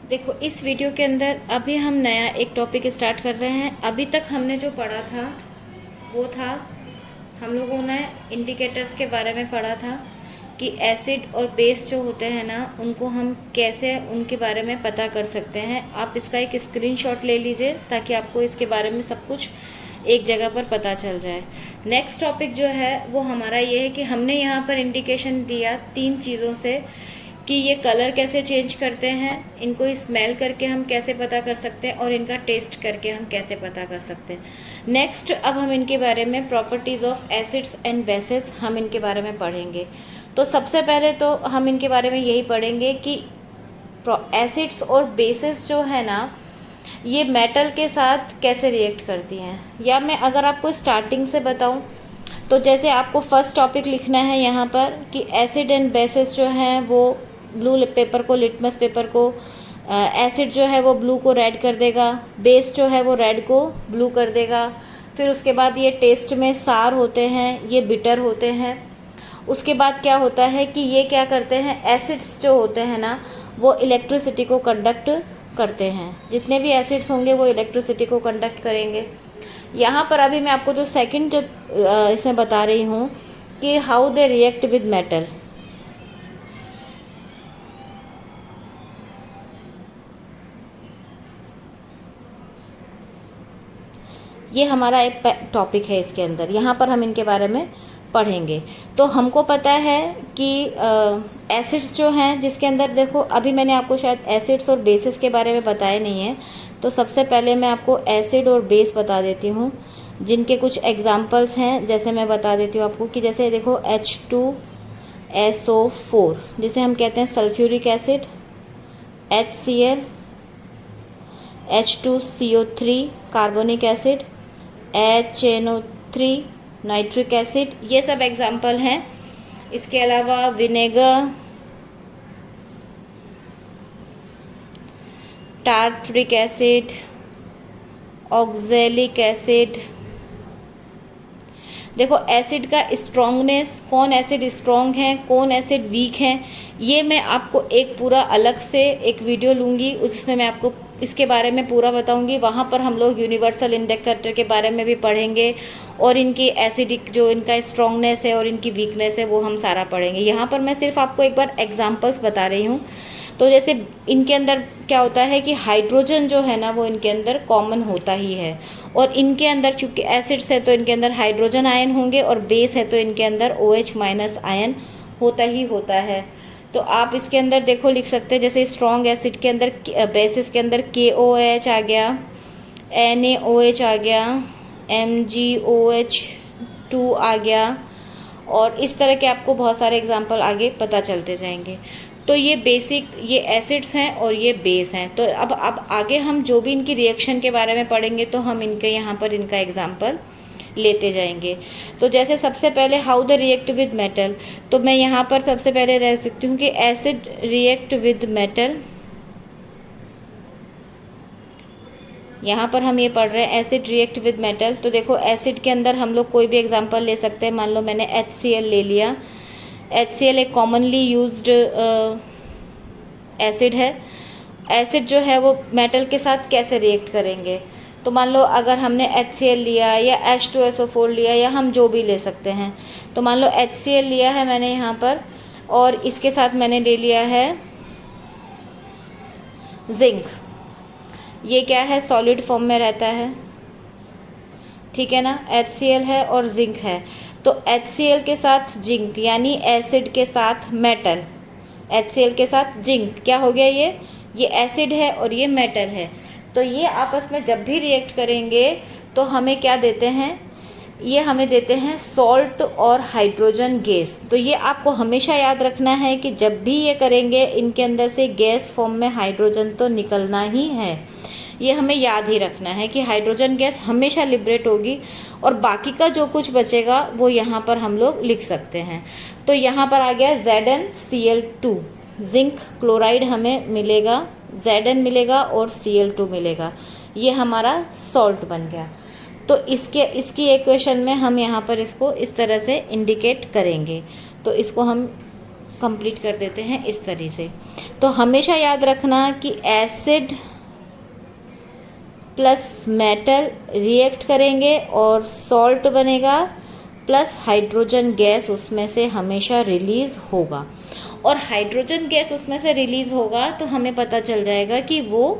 देखो, इस वीडियो के अंदर अभी हम नया एक टॉपिक स्टार्ट कर रहे हैं। अभी तक हमने जो पढ़ा था वो था, हम लोगों ने इंडिकेटर्स के बारे में पढ़ा था कि एसिड और बेस जो होते हैं ना, उनको हम कैसे उनके बारे में पता कर सकते हैं। आप इसका एक स्क्रीनशॉट ले लीजिए ताकि आपको इसके बारे में सब कुछ एक जगह पर पता चल जाए। नेक्स्ट टॉपिक जो है वो हमारा ये है कि हमने यहाँ पर इंडिकेशन दिया 3 चीज़ों से कि ये कलर कैसे चेंज करते हैं, इनको स्मेल करके हम कैसे पता कर सकते हैं और इनका टेस्ट करके हम कैसे पता कर सकते हैं। नेक्स्ट अब हम इनके बारे में properties of acids and bases हम इनके बारे में पढ़ेंगे। तो सबसे पहले तो हम इनके बारे में यही पढ़ेंगे कि एसिड्स और बेसेस जो है ना, ये मेटल के साथ कैसे रिएक्ट करती हैं। या मैं अगर आपको स्टार्टिंग से बताऊं तो जैसे आपको फर्स्ट टॉपिक लिखना है यहाँ पर कि एसिड एंड बेसेस जो हैं वो ब्लू पेपर को, लिटमस पेपर को, एसिड जो है वो ब्लू को रेड कर देगा, बेस जो है वो रेड को ब्लू कर देगा। फिर उसके बाद ये टेस्ट में सार होते हैं, ये बिटर होते हैं। उसके बाद क्या होता है कि ये क्या करते हैं, एसिड्स जो होते हैं ना वो इलेक्ट्रिसिटी को कंडक्ट करते हैं। जितने भी एसिड्स होंगे वो इलेक्ट्रिसिटी को कंडक्ट करेंगे। यहाँ पर अभी मैं आपको जो सेकंड जो इसमें बता रही हूँ कि how they react with metal. ये हमारा एक टॉपिक है, इसके अंदर यहाँ पर हम इनके बारे में पढ़ेंगे। तो हमको पता है कि एसिड्स जो हैं, जिसके अंदर देखो अभी मैंने आपको शायद एसिड्स और बेसिस के बारे में बताया नहीं है, तो सबसे पहले मैं आपको एसिड और बेस बता देती हूँ, जिनके कुछ एग्जांपल्स हैं। जैसे मैं बता देती हूँ आपको कि जैसे देखो H2SO4 जिसे हम कहते हैं sulphuric acid, HCl, H2CO3 carbonic acid, HNO3 nitric acid, ये सब एग्जाम्पल हैं। इसके अलावा vinegar, tartaric acid, oxalic acid. देखो एसिड का स्ट्रॉन्गनेस, कौन एसिड स्ट्रॉन्ग है, कौन एसिड वीक है, ये मैं आपको एक पूरा अलग से एक वीडियो लूँगी, उसमें मैं आपको इसके बारे में पूरा बताऊंगी। वहाँ पर हम लोग यूनिवर्सल इंडिकेटर के बारे में भी पढ़ेंगे और इनकी एसिडिक जो इनका स्ट्रॉन्गनेस है और इनकी वीकनेस है वो हम सारा पढ़ेंगे। यहाँ पर मैं सिर्फ आपको एक बार एग्जांपल्स बता रही हूँ। तो जैसे इनके अंदर क्या होता है कि हाइड्रोजन जो है ना वो इनके अंदर कॉमन होता ही है, और इनके अंदर चूँकि एसिड्स है तो इनके अंदर हाइड्रोजन आयन होंगे, और बेस है तो इनके अंदर OH- आयन होता ही होता है। तो आप इसके अंदर देखो लिख सकते हैं, जैसे स्ट्रॉन्ग एसिड के अंदर बेसिस के अंदर KOH आ गया, NaOH आ गया, MgOH2 आ गया, और इस तरह के आपको बहुत सारे एग्जांपल आगे पता चलते जाएंगे। तो ये बेसिक ये एसिड्स हैं और ये बेस हैं। तो अब आगे हम जो भी इनकी रिएक्शन के बारे में पढ़ेंगे तो हम इनके यहाँ पर इनका एग्जांपल लेते जाएंगे। तो जैसे सबसे पहले how the react with metal, तो मैं यहाँ पर सबसे पहले रह सकती हूँ कि एसिड रिएक्ट विद मेटल। यहाँ पर हम ये पढ़ रहे हैं एसिड रिएक्ट विद मेटल। तो देखो एसिड के अंदर हम लोग कोई भी एग्जांपल ले सकते हैं। मान लो मैंने HCl ले लिया। HCl एक कॉमनली यूज्ड एसिड है। एसिड जो है वो मेटल के साथ कैसे रिएक्ट करेंगे, तो मान लो अगर हमने HCl लिया या H2SO4 लिया या हम जो भी ले सकते हैं। तो मान लो HCl लिया है मैंने यहाँ पर, और इसके साथ मैंने ले लिया है जिंक। ये क्या है, सॉलिड फॉर्म में रहता है, ठीक है ना। HCl है और जिंक है, तो HCl के साथ जिंक यानी एसिड के साथ मेटल, HCl के साथ जिंक क्या हो गया, ये एसिड है और ये मेटल है। तो ये आपस में जब भी रिएक्ट करेंगे तो हमें क्या देते हैं, ये हमें देते हैं सॉल्ट और हाइड्रोजन गैस। तो ये आपको हमेशा याद रखना है कि जब भी ये करेंगे इनके अंदर से गैस फॉर्म में हाइड्रोजन तो निकलना ही है। ये हमें याद ही रखना है कि हाइड्रोजन गैस हमेशा लिबरेट होगी, और बाकी का जो कुछ बचेगा वो यहाँ पर हम लोग लिख सकते हैं। तो यहाँ पर आ गया ZnCl2, जिंक क्लोराइड हमें मिलेगा, Zn मिलेगा और Cl2 मिलेगा, ये हमारा सॉल्ट बन गया। तो इसकी इक्वेशन में हम यहाँ पर इसको इस तरह से इंडिकेट करेंगे। तो इसको हम कंप्लीट कर देते हैं इस तरह से। तो हमेशा याद रखना कि एसिड प्लस मेटल रिएक्ट करेंगे और सॉल्ट बनेगा, प्लस हाइड्रोजन गैस उसमें से हमेशा रिलीज़ होगा। और हाइड्रोजन गैस उसमें से रिलीज़ होगा तो हमें पता चल जाएगा कि वो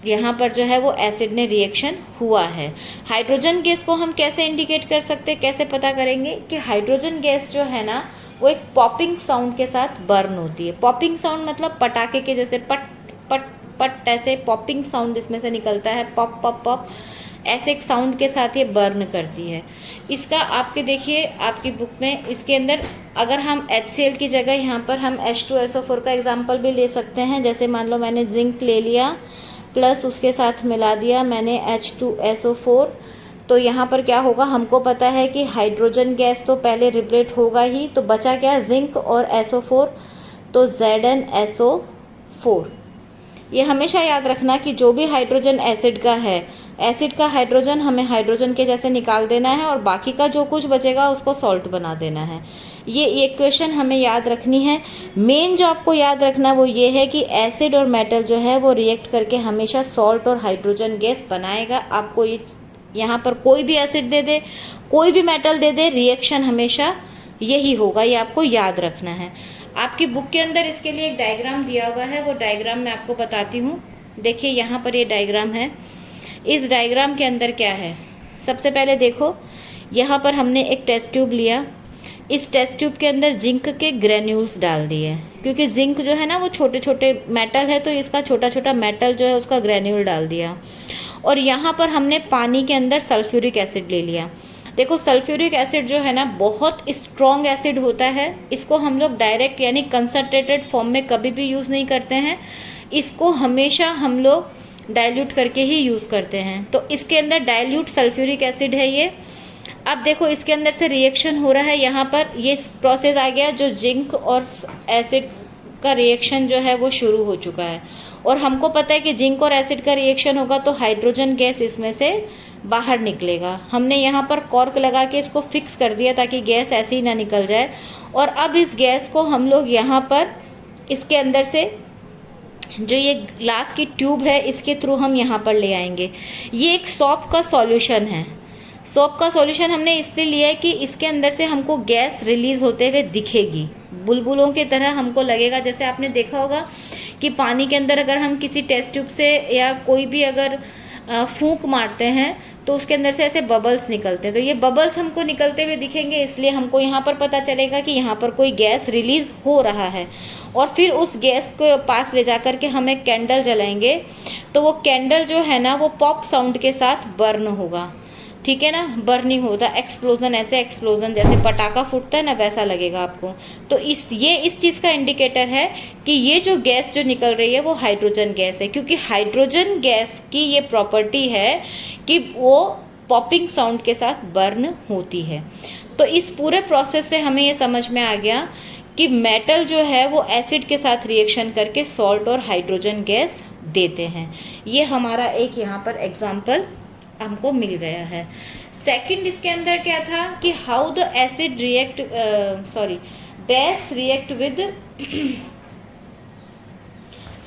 यहाँ पर जो है वो एसिड ने रिएक्शन हुआ है। हाइड्रोजन गैस को हम कैसे इंडिकेट कर सकते हैं, कैसे पता करेंगे कि हाइड्रोजन गैस जो है ना वो एक पॉपिंग साउंड के साथ बर्न होती है। पॉपिंग साउंड मतलब पटाखे के जैसे पट पट पट ऐसे पॉपिंग साउंड इसमें से निकलता है, पॉप पॉप पॉप ऐसे एक साउंड के साथ ये बर्न करती है। इसका आपके देखिए आपकी बुक में इसके अंदर अगर हम HCl की जगह यहाँ पर हम H2SO4 का एग्जाम्पल भी ले सकते हैं। जैसे मान लो मैंने जिंक ले लिया प्लस उसके साथ मिला दिया मैंने H2SO4, तो यहाँ पर क्या होगा, हमको पता है कि हाइड्रोजन गैस तो पहले रिप्लेट होगा ही, तो बचा क्या, जिंक और SO4, तो ZnSO4। ये हमेशा याद रखना कि जो भी हाइड्रोजन एसिड का है, एसिड का हाइड्रोजन हमें हाइड्रोजन के जैसे निकाल देना है और बाकी का जो कुछ बचेगा उसको सॉल्ट बना देना है। ये इक्वेशन हमें याद रखनी है। मेन जो आपको याद रखना वो ये है कि एसिड और मेटल जो है वो रिएक्ट करके हमेशा सॉल्ट और हाइड्रोजन गैस बनाएगा। आपको ये यहाँ पर कोई भी एसिड दे दे, कोई भी मेटल दे दे, रिएक्शन हमेशा यही होगा, ये आपको याद रखना है। आपकी बुक के अंदर इसके लिए एक डायग्राम दिया हुआ है, वो डायग्राम मैं आपको बताती हूँ। देखिए यहाँ पर ये डायग्राम है। इस डायग्राम के अंदर क्या है, सबसे पहले देखो यहाँ पर हमने एक टेस्ट ट्यूब लिया। इस टेस्ट ट्यूब के अंदर जिंक के ग्रेन्यूल्स डाल दिए, क्योंकि जिंक जो है ना वो छोटे छोटे मेटल है, तो इसका छोटा छोटा मेटल जो है उसका ग्रेन्यूल डाल दिया। और यहाँ पर हमने पानी के अंदर सल्फ्यूरिक एसिड ले लिया। देखो सल्फ्यूरिक एसिड जो है ना बहुत स्ट्रॉन्ग एसिड होता है, इसको हम लोग डायरेक्ट यानी कंसनट्रेटेड फॉर्म में कभी भी यूज़ नहीं करते हैं, इसको हमेशा हम लोग डाइल्यूट करके ही यूज़ करते हैं। तो इसके अंदर डाइल्यूट सल्फ्यूरिक एसिड है ये। अब देखो इसके अंदर से रिएक्शन हो रहा है, यहाँ पर ये प्रोसेस आ गया जो जिंक और एसिड का रिएक्शन जो है वो शुरू हो चुका है। और हमको पता है कि जिंक और एसिड का रिएक्शन होगा तो हाइड्रोजन गैस इसमें से बाहर निकलेगा। हमने यहाँ पर कॉर्क लगा के इसको फिक्स कर दिया ताकि गैस ऐसे ही ना निकल जाए। और अब इस गैस को हम लोग यहाँ पर इसके अंदर से जो ये ग्लास की ट्यूब है इसके थ्रू हम यहाँ पर ले आएंगे। ये एक सॉप का सॉल्यूशन है। सॉप का सॉल्यूशन हमने इसलिए लिया है कि इसके अंदर से हमको गैस रिलीज होते हुए दिखेगी, बुलबुलों की तरह हमको लगेगा। जैसे आपने देखा होगा कि पानी के अंदर अगर हम किसी टेस्ट ट्यूब से या कोई भी अगर फूंक मारते हैं तो उसके अंदर से ऐसे बबल्स निकलते हैं, तो ये बबल्स हमको निकलते हुए दिखेंगे, इसलिए हमको यहाँ पर पता चलेगा कि यहाँ पर कोई गैस रिलीज हो रहा है। और फिर उस गैस को पास ले जा कर के हम एक कैंडल जलाएंगे, तो वो कैंडल जो है ना वो पॉप साउंड के साथ बर्न होगा, ठीक है ना, बर्निंग होता, एक्सप्लोजन, ऐसे एक्सप्लोजन जैसे पटाखा फूटता है ना वैसा लगेगा आपको। तो इस चीज़ का इंडिकेटर है कि ये जो गैस जो निकल रही है वो हाइड्रोजन गैस है, क्योंकि हाइड्रोजन गैस की ये प्रॉपर्टी है कि वो पॉपिंग साउंड के साथ बर्न होती है। तो इस पूरे प्रोसेस से हमें ये समझ में आ गया कि मेटल जो है वो एसिड के साथ रिएक्शन करके सॉल्ट और हाइड्रोजन गैस देते हैं। ये हमारा एक यहाँ पर एग्जाम्पल हमको मिल गया है। सेकंड इसके अंदर क्या था कि how the acid react base react with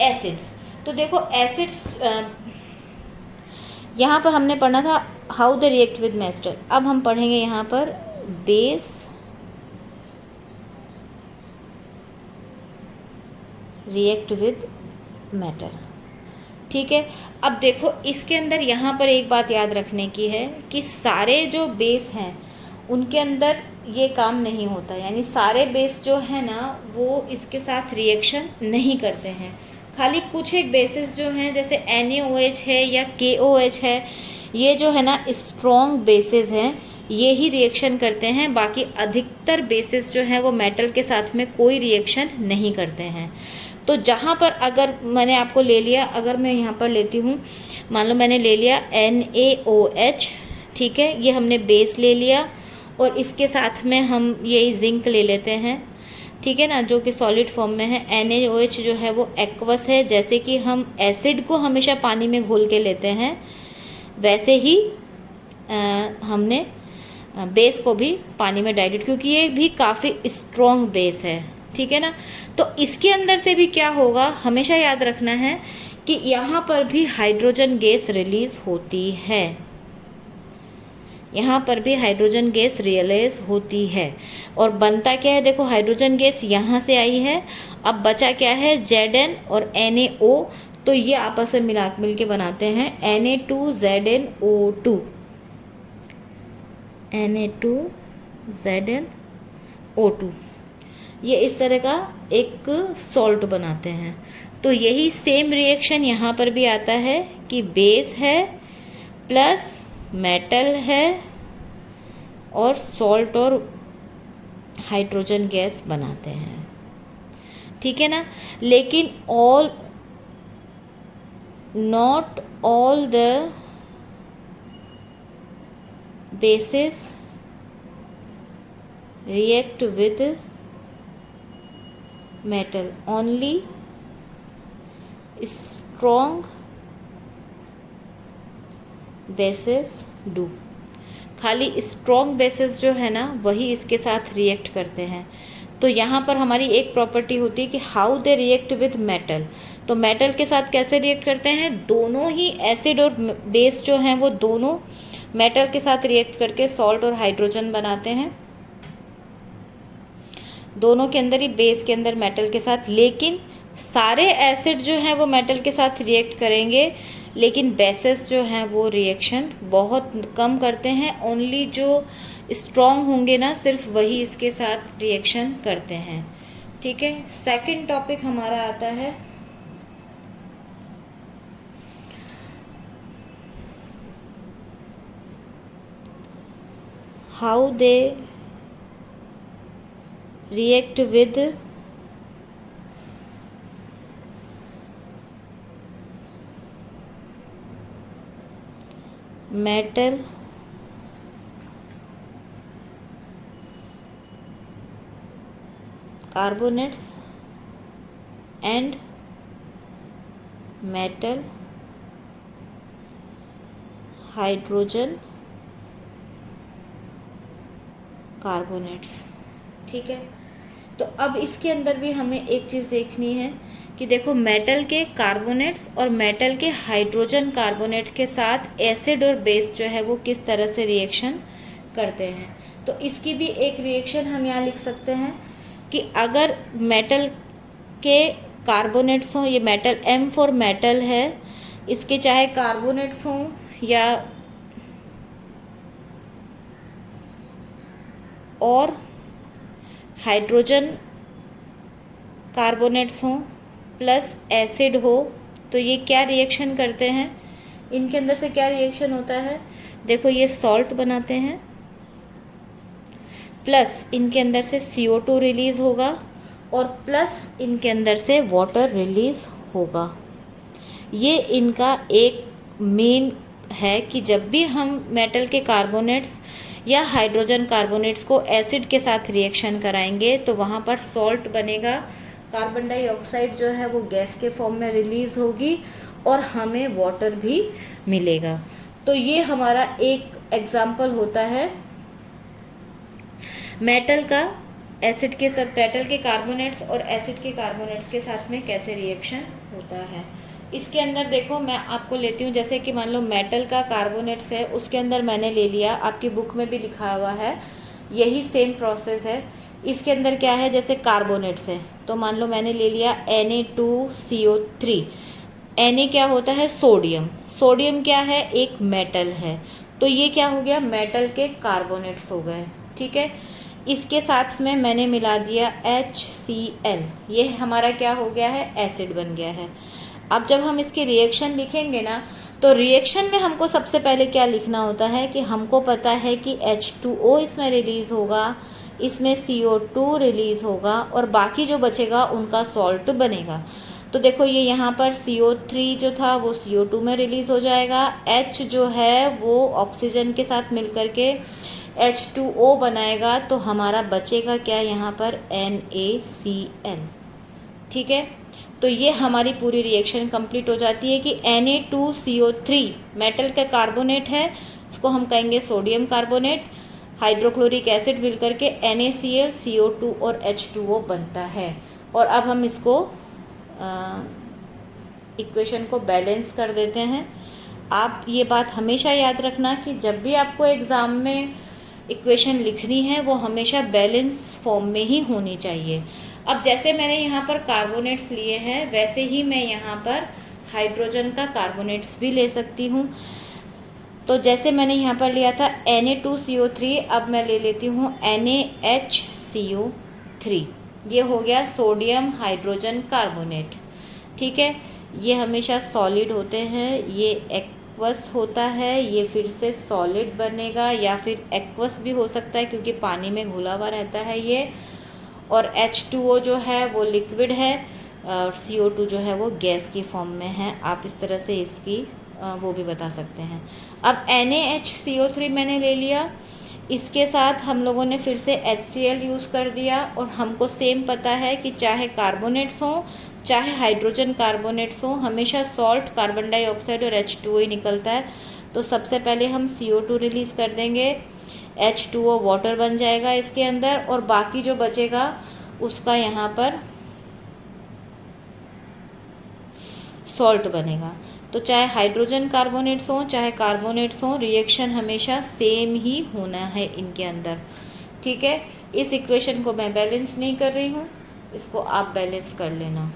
acids. तो देखो एसिड्स यहाँ पर हमने पढ़ना था how the react with metal. अब हम पढ़ेंगे यहाँ पर बेस रिएक्ट विद मेटल, ठीक है। अब देखो इसके अंदर यहाँ पर एक बात याद रखने की है कि सारे जो बेस हैं उनके अंदर ये काम नहीं होता, यानी सारे बेस जो है ना वो इसके साथ रिएक्शन नहीं करते हैं। खाली कुछ एक बेसिस जो हैं जैसे NaOH है या KOH है, ये जो है ना स्ट्रॉन्ग बेसिस हैं, ये ही रिएक्शन करते हैं। बाकी अधिकतर बेसिस जो हैं वो मेटल के साथ में कोई रिएक्शन नहीं करते हैं। तो जहाँ पर अगर मैंने आपको ले लिया, अगर मैं यहाँ पर लेती हूँ, मान लो मैंने ले लिया NaOH, ठीक है, ये हमने बेस ले लिया और इसके साथ में हम यही जिंक ले लेते हैं, ठीक है ना, जो कि सॉलिड फॉर्म में है। NaOH जो है वो एक्वस है, जैसे कि हम एसिड को हमेशा पानी में घोल के लेते हैं वैसे ही हमने बेस को भी पानी में डाइल्यूट, क्योंकि ये भी काफ़ी स्ट्रॉन्ग बेस है, ठीक है ना। तो इसके अंदर से भी क्या होगा, हमेशा याद रखना है कि यहाँ पर भी हाइड्रोजन गैस रिलीज होती है, यहाँ पर भी हाइड्रोजन गैस रियलाइज होती है। और बनता क्या है, देखो हाइड्रोजन गैस यहाँ से आई है, अब बचा क्या है, Zn और NaO, तो ये आपस में मिल के बनाते हैं Na2ZnO2, Na2ZnO2, ये इस तरह का एक सॉल्ट बनाते हैं। तो यही सेम रिएक्शन यहाँ पर भी आता है कि बेस है प्लस मेटल है और सॉल्ट और हाइड्रोजन गैस बनाते हैं, ठीक है ना। लेकिन not all the bases react with metal, only strong bases do, खाली स्ट्रॉन्ग बेसिस जो है ना वही इसके साथ रिएक्ट करते हैं। तो यहाँ पर हमारी एक प्रॉपर्टी होती है कि how they react with metal, तो मेटल के साथ कैसे रिएक्ट करते हैं, दोनों ही एसिड और बेस जो हैं वो दोनों मेटल के साथ रिएक्ट करके सॉल्ट और हाइड्रोजन बनाते हैं, दोनों के अंदर ही, बेस के अंदर मेटल के साथ। लेकिन सारे एसिड जो हैं वो मेटल के साथ रिएक्ट करेंगे, लेकिन बेसेस जो हैं वो रिएक्शन बहुत कम करते हैं, ओनली जो स्ट्रॉन्ग होंगे ना सिर्फ वही इसके साथ रिएक्शन करते हैं, ठीक है। सेकंड टॉपिक हमारा आता है how they react with metal carbonates and metal hydrogen carbonates, ठीक है। तो अब इसके अंदर भी हमें एक चीज़ देखनी है कि देखो मेटल के कार्बोनेट्स और मेटल के हाइड्रोजन कार्बोनेट्स के साथ एसिड और बेस जो है वो किस तरह से रिएक्शन करते हैं। तो इसकी भी एक रिएक्शन हम यहाँ लिख सकते हैं कि अगर मेटल के कार्बोनेट्स हों, ये मेटल M फॉर मेटल है, इसके चाहे कार्बोनेट्स हों या और हाइड्रोजन कार्बोनेट्स हों प्लस एसिड हो, तो ये क्या रिएक्शन करते हैं, इनके अंदर से क्या रिएक्शन होता है, देखो ये सॉल्ट बनाते हैं प्लस इनके अंदर से CO2 रिलीज़ होगा और प्लस इनके अंदर से वाटर रिलीज़ होगा। ये इनका एक मेन है कि जब भी हम मेटल के कार्बोनेट्स या हाइड्रोजन कार्बोनेट्स को एसिड के साथ रिएक्शन कराएंगे तो वहाँ पर सॉल्ट बनेगा, कार्बन डाइऑक्साइड जो है वो गैस के फॉर्म में रिलीज़ होगी और हमें वाटर भी मिलेगा। तो ये हमारा एक एग्जाम्पल होता है मेटल का एसिड के साथ, मेटल के कार्बोनेट्स और एसिड के कार्बोनेट्स के साथ में कैसे रिएक्शन होता है। इसके अंदर देखो मैं आपको लेती हूँ, जैसे कि मान लो मेटल का कार्बोनेट्स है, उसके अंदर मैंने ले लिया, आपकी बुक में भी लिखा हुआ है, यही सेम प्रोसेस है। इसके अंदर क्या है, जैसे कार्बोनेट्स है तो मान लो मैंने ले लिया Na2CO3। Na क्या होता है, सोडियम, सोडियम क्या है, एक मेटल है, तो ये क्या हो गया, मेटल के कार्बोनेट्स हो गए, ठीक है। इसके साथ में मैंने मिला दिया HCl, ये हमारा क्या हो गया है, एसिड बन गया है। अब जब हम इसकी रिएक्शन लिखेंगे ना, तो रिएक्शन में हमको सबसे पहले क्या लिखना होता है कि हमको पता है कि H2O इसमें रिलीज़ होगा, इसमें CO2 रिलीज़ होगा और बाकी जो बचेगा उनका सॉल्ट बनेगा। तो देखो ये यहाँ पर CO3 जो था वो CO2 में रिलीज़ हो जाएगा, H जो है वो ऑक्सीजन के साथ मिलकर के H2O बनाएगा, तो हमारा बचेगा क्या यहाँ पर, NaCl, ठीक है। तो ये हमारी पूरी रिएक्शन कंप्लीट हो जाती है कि Na2CO3 मेटल का कार्बोनेट है, इसको हम कहेंगे सोडियम कार्बोनेट, हाइड्रोक्लोरिक एसिड मिल करके NaCl CO2 और H2O बनता है। और अब हम इसको इक्वेशन को बैलेंस कर देते हैं। आप ये बात हमेशा याद रखना कि जब भी आपको एग्ज़ाम में इक्वेशन लिखनी है वो हमेशा बैलेंस फॉर्म में ही होनी चाहिए। अब जैसे मैंने यहाँ पर कार्बोनेट्स लिए हैं वैसे ही मैं यहाँ पर हाइड्रोजन का कार्बोनेट्स भी ले सकती हूँ। तो जैसे मैंने यहाँ पर लिया था Na2CO3, अब मैं ले लेती हूँ NaHCO3। ये हो गया सोडियम हाइड्रोजन कार्बोनेट। ठीक है, ये हमेशा सॉलिड होते हैं, ये एक्वस होता है, ये फिर से सॉलिड बनेगा या फिर एक्वस भी हो सकता है क्योंकि पानी में घुला हुआ रहता है ये। और H2O जो है वो लिक्विड है और CO2 जो है वो गैस की फॉर्म में है। आप इस तरह से इसकी वो भी बता सकते हैं। अब NaHCO3 मैंने ले लिया, इसके साथ हम लोगों ने फिर से HCl यूज़ कर दिया। और हमको सेम पता है कि चाहे कार्बोनेट्स हों चाहे हाइड्रोजन कार्बोनेट्स हों, हमेशा सॉल्ट, कार्बन डाइऑक्साइड और H2O ही निकलता है। तो सबसे पहले हम CO2 रिलीज़ कर देंगे, H2O वाटर बन जाएगा इसके अंदर और बाकी जो बचेगा उसका यहाँ पर सॉल्ट बनेगा। तो चाहे हाइड्रोजन कार्बोनेट्स हों चाहे कार्बोनेट्स हों, रिएक्शन हमेशा सेम ही होना है इनके अंदर। ठीक है, इस इक्वेशन को मैं बैलेंस नहीं कर रही हूँ, इसको आप बैलेंस कर लेना।